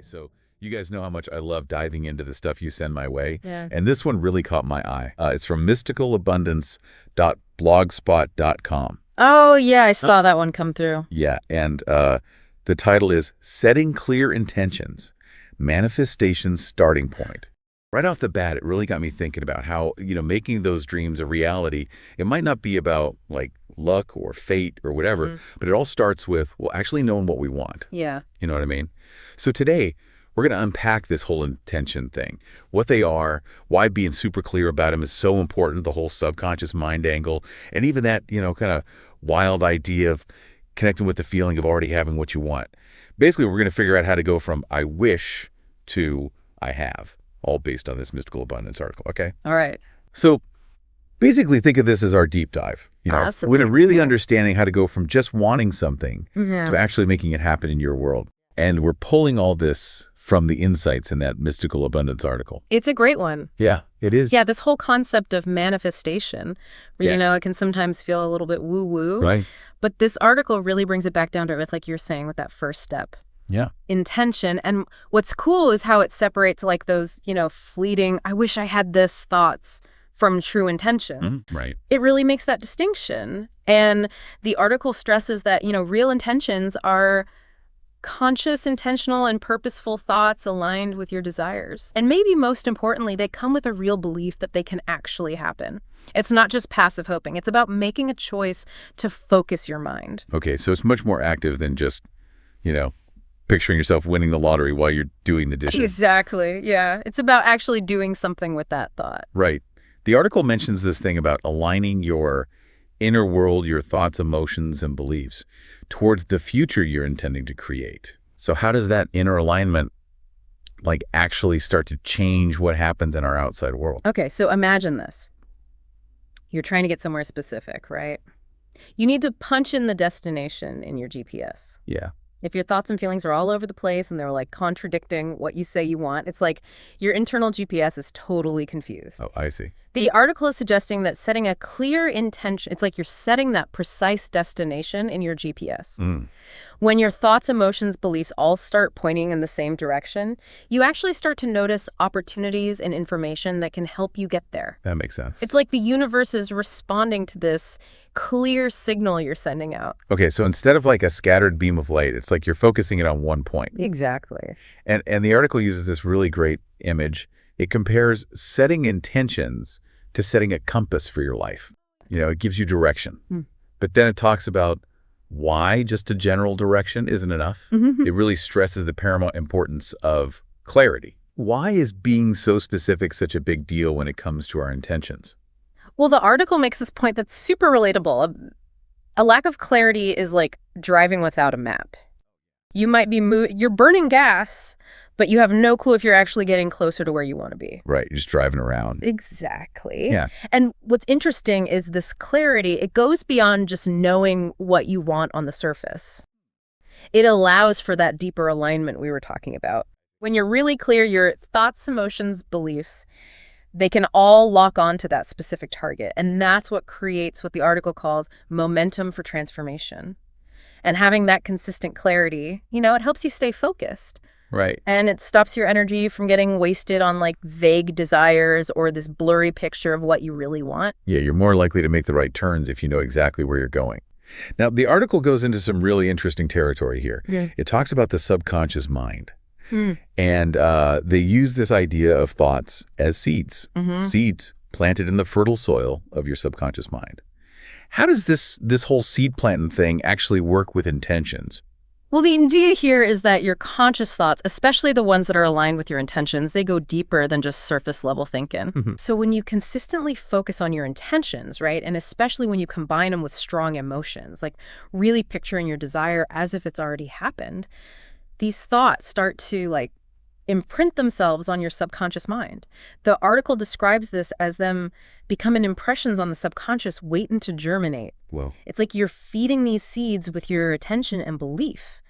So you guys know how much I love diving into the stuff you send my way. Yeah. And this one really caught my eye. It's from mysticalabundance.blogspot.com. Oh, yeah, I saw that one come through. Yeah, and the title is Setting Clear Intentions, Manifestation's Starting Point. Right off the bat, it really got me thinking about how, making those dreams a reality, it might not be about like luck or fate or whatever, but it all starts with, well, actually knowing what we want. Yeah. You know what I mean? So today, we're going to unpack this whole intention thing, what they are, why being super clear about them is so important, the whole subconscious mind angle, and even that, kind of wild idea of connecting with the feeling of already having what you want. Basically, we're going to figure out how to go from I wish to I have, all based on this Mystical Abundance article, okay? All right. So basically, think of this as our deep dive. Absolutely. We're really understanding how to go from just wanting something Yeah. to actually making it happen in your world. And we're pulling all this from the insights in that Mystical Abundance article. It's a great one. Yeah, it is. Yeah, this whole concept of manifestation, where, it can sometimes feel a little bit woo-woo. Right. But this article really brings it back down to earth, like you're saying, with that first step. Yeah. Intention. And what's cool is how it separates like those, fleeting, I wish I had this thoughts from true intentions. Right. It really makes that distinction. And the article stresses that, real intentions are conscious, intentional, and purposeful thoughts aligned with your desires. And maybe most importantly, they come with a real belief that they can actually happen. It's not just passive hoping. It's about making a choice to focus your mind. Okay, so it's much more active than just, picturing yourself winning the lottery while you're doing the dishes. Exactly, yeah. It's about actually doing something with that thought. Right. The article mentions this thing about aligning your inner world, your thoughts, emotions, and beliefs towards the future you're intending to create. So how does that inner alignment actually start to change what happens in our outside world? Okay, so imagine this. You're trying to get somewhere specific, right? You need to punch in the destination in your GPS. Yeah. If your thoughts and feelings are all over the place and they're contradicting what you say you want, it's like your internal GPS is totally confused. Oh, I see. The article is suggesting that setting a clear intention, it's like you're setting that precise destination in your GPS. When your thoughts, emotions, beliefs all start pointing in the same direction, you actually start to notice opportunities and information that can help you get there. That makes sense. It's like the universe is responding to this clear signal you're sending out. Okay, so instead of a scattered beam of light, it's like you're focusing it on one point. Exactly. And the article uses this really great image. It compares setting intentions to setting a compass for your life. It gives you direction. But then it talks about why just a general direction isn't enough. It really stresses the paramount importance of clarity. Why is being so specific such a big deal when it comes to our intentions? Well, the article makes this point that's super relatable. A lack of clarity is like driving without a map. You might be you're burning gas, but you have no clue if you're actually getting closer to where you want to be. Right, you're just driving around. Exactly. Yeah. And what's interesting is this clarity, it goes beyond just knowing what you want on the surface. It allows for that deeper alignment we were talking about. When you're really clear, your thoughts, emotions, beliefs, they can all lock on to that specific target. And that's what creates what the article calls momentum for transformation. And having that consistent clarity, it helps you stay focused. Right. And it stops your energy from getting wasted on vague desires or this blurry picture of what you really want. Yeah, you're more likely to make the right turns if you know exactly where you're going. Now, the article goes into some really interesting territory here. Yeah. It talks about the subconscious mind. And they use this idea of thoughts as seeds, seeds planted in the fertile soil of your subconscious mind. How does this whole seed planting thing actually work with intentions? Well, the idea here is that your conscious thoughts, especially the ones that are aligned with your intentions, they go deeper than just surface level thinking. So when you consistently focus on your intentions, right, and especially when you combine them with strong emotions, like really picturing your desire as if it's already happened, these thoughts start to imprint themselves on your subconscious mind. The article describes this as them becoming impressions on the subconscious waiting to germinate. Whoa. It's like you're feeding these seeds with your attention and belief,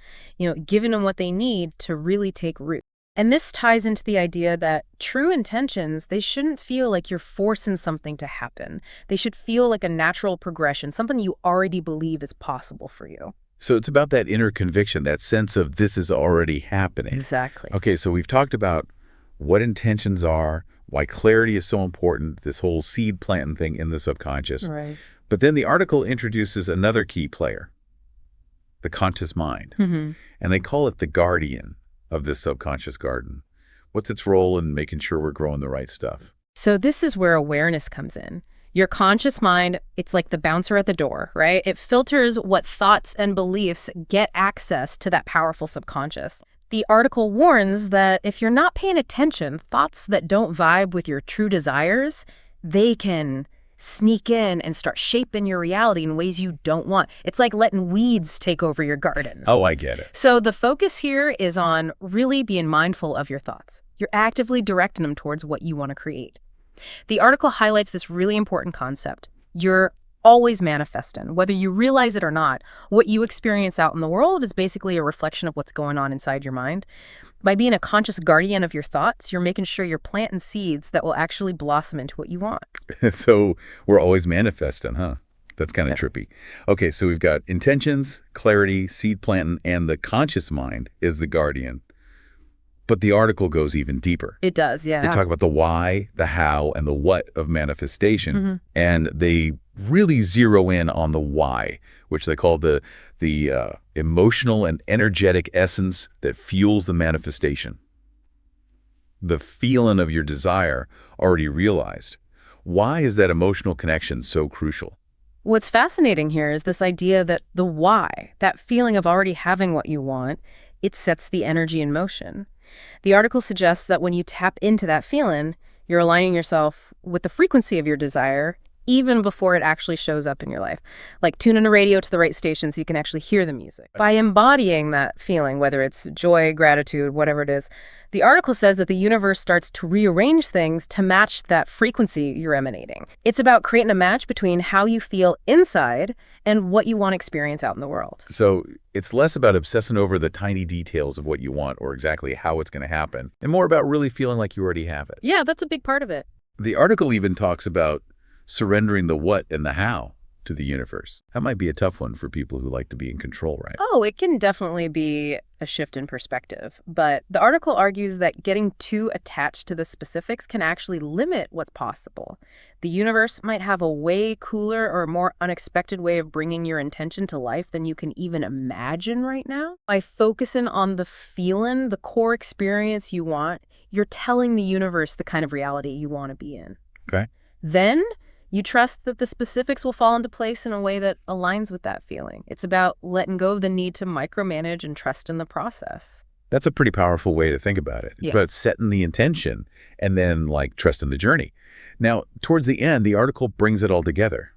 giving them what they need to really take root. And this ties into the idea that true intentions, they shouldn't feel like you're forcing something to happen. They should feel like a natural progression, something you already believe is possible for you. So it's about that inner conviction, that sense of this is already happening. Exactly. Okay, so we've talked about what intentions are, why clarity is so important, this whole seed planting thing in the subconscious. Right. But then the article introduces another key player, the conscious mind. hmm And they call it the guardian of this subconscious garden. What's its role in making sure we're growing the right stuff? So this is where awareness comes in. Your conscious mind, it's like the bouncer at the door, right? It filters what thoughts and beliefs get access to that powerful subconscious. The article warns that if you're not paying attention, thoughts that don't vibe with your true desires, they can sneak in and start shaping your reality in ways you don't want. It's like letting weeds take over your garden. Oh, I get it. So the focus here is on really being mindful of your thoughts. You're actively directing them towards what you want to create. The article highlights this really important concept. You're always manifesting, whether you realize it or not. What you experience out in the world is basically a reflection of what's going on inside your mind. By being a conscious guardian of your thoughts, you're making sure you're planting seeds that will actually blossom into what you want. So we're always manifesting, huh? That's kind of Yep. trippy. Okay, so we've got intentions, clarity, seed planting, and the conscious mind is the guardian. But the article goes even deeper. It does, They yeah. talk about the why, the how, and the what of manifestation. Mhm. And they really zero in on the why, which they call the emotional and energetic essence that fuels the manifestation. The feeling of your desire already realized. Why is that emotional connection so crucial? What's fascinating here is this idea that the why, that feeling of already having what you want, it sets the energy in motion. The article suggests that when you tap into that feeling, you're aligning yourself with the frequency of your desire even before it actually shows up in your life. Like tuning a radio to the right station so you can actually hear the music. By embodying that feeling, whether it's joy, gratitude, whatever it is, the article says that the universe starts to rearrange things to match that frequency you're emanating. It's about creating a match between how you feel inside and what you want to experience out in the world. So it's less about obsessing over the tiny details of what you want or exactly how it's going to happen, and more about really feeling like you already have it. Yeah, that's a big part of it. The article even talks about surrendering the what and the how to the universe. That might be a tough one for people who like to be in control, right? Oh, it can definitely be a shift in perspective. But the article argues that getting too attached to the specifics can actually limit what's possible. The universe might have a way cooler or more unexpected way of bringing your intention to life than you can even imagine right now. By focusing on the feeling, the core experience you want, you're telling the universe the kind of reality you want to be in. Okay. Then you trust that the specifics will fall into place in a way that aligns with that feeling. It's about letting go of the need to micromanage and trust in the process. That's a pretty powerful way to think about it. It's Yeah. about setting the intention and then trusting the journey. Now, towards the end, the article brings it all together.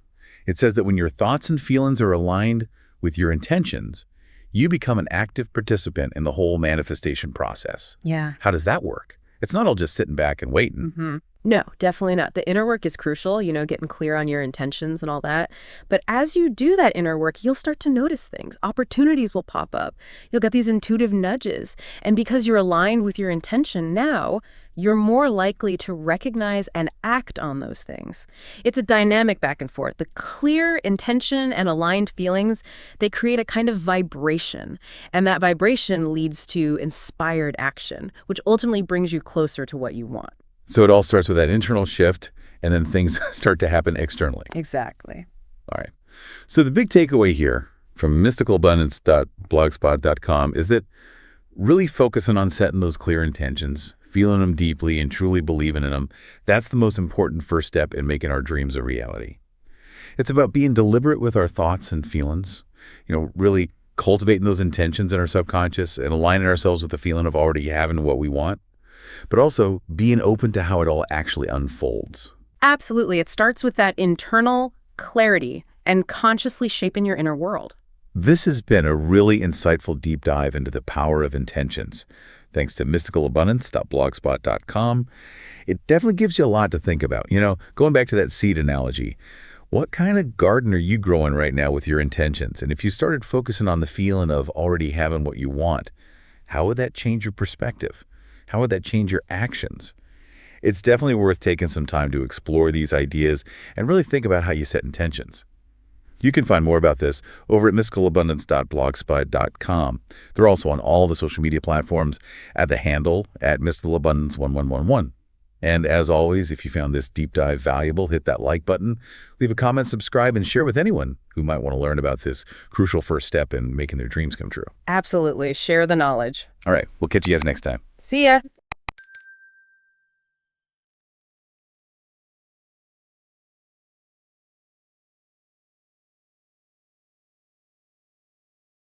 It says that when your thoughts and feelings are aligned with your intentions, you become an active participant in the whole manifestation process. Yeah. How does that work? It's not all just sitting back and waiting. No, definitely not. The inner work is crucial, getting clear on your intentions and all that. But as you do that inner work, you'll start to notice things. Opportunities will pop up. You'll get these intuitive nudges. And because you're aligned with your intention now, you're more likely to recognize and act on those things. It's a dynamic back and forth. The clear intention and aligned feelings, they create a kind of vibration. And that vibration leads to inspired action, which ultimately brings you closer to what you want. So it all starts with that internal shift, and then things start to happen externally. Exactly. All right. So the big takeaway here from mysticalabundance.blogspot.com is that really focusing on setting those clear intentions, feeling them deeply, and truly believing in them, that's the most important first step in making our dreams a reality. It's about being deliberate with our thoughts and feelings, really cultivating those intentions in our subconscious and aligning ourselves with the feeling of already having what we want, but also being open to how it all actually unfolds. Absolutely. It starts with that internal clarity and consciously shaping your inner world. This has been a really insightful deep dive into the power of intentions. Thanks to mysticalabundance.blogspot.com. It definitely gives you a lot to think about. Going back to that seed analogy, what kind of garden are you growing right now with your intentions? And if you started focusing on the feeling of already having what you want, how would that change your perspective? How would that change your actions? It's definitely worth taking some time to explore these ideas and really think about how you set intentions. You can find more about this over at mysticalabundance.blogspot.com. They're also on all the social media platforms at the handle at mysticalabundance1111. And as always, if you found this deep dive valuable, hit that like button, leave a comment, subscribe, and share with anyone who might want to learn about this crucial first step in making their dreams come true. Absolutely. Share the knowledge. All right, we'll catch you guys next time. See ya.